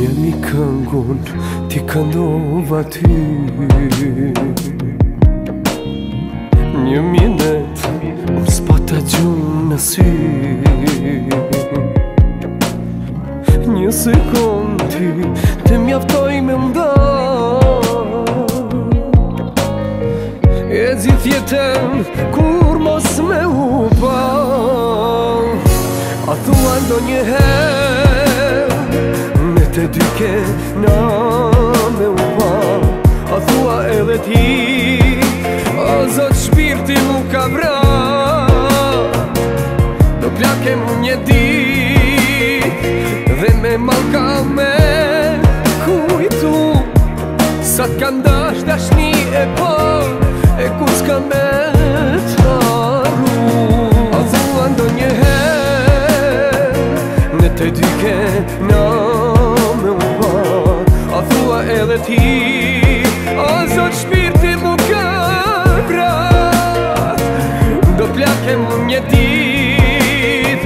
Një këngun ti këndova ty, një minet unë s'pata gjumë në sy, një sekundi të mjaftoj me mda, e gjithë jetën kur mos me u pa. A thua ndonjëherë me të dyke na me u pa, a thua edhe ti, o zot shpirti mu ka vra, do plakem një dit dhe me malka me kujtu, sa t'kan dash dashni e por, e kur s'ka me t'haru. A thua ndonjëherë me të dyke na me u pa, a thua edhe ti, o zot shpirti mu ka vra, do plakem një dit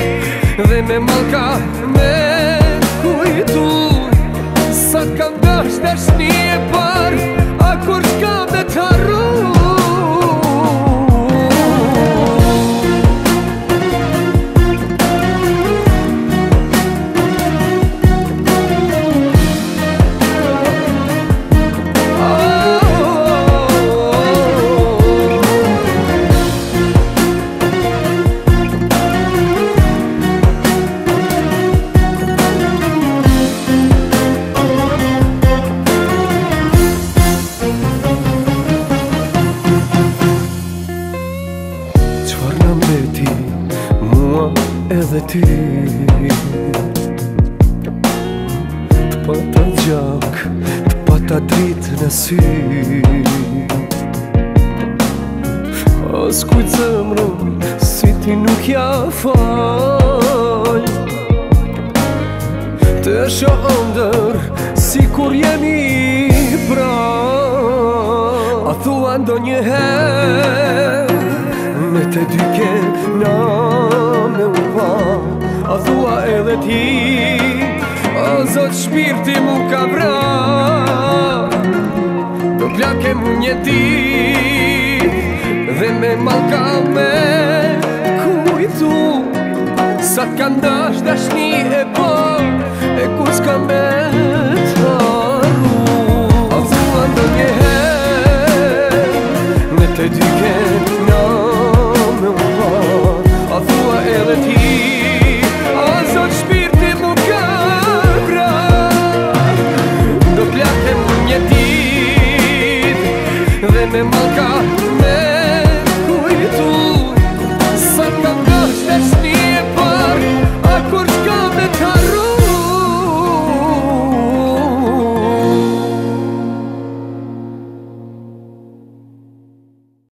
dhe me malka me kujtu, sa t'kan dash dashni e par, a kur s'ka me t'haru. Edhe ti t'pata gjak, t'pata drit në sy, as kujt zemrën si ti nuk ja fal, të shoh ëndër si kur jemi pra. A thua ndonjëherë me të dyke na me u pa, a thua edhe ti, o zot shpirti mu ka vra, do plakem një dit dhe me malka me kujtu, sa t'kan dash dashni e por, e kur s'ka me t'haru. A thua ndonjëherë me të dyke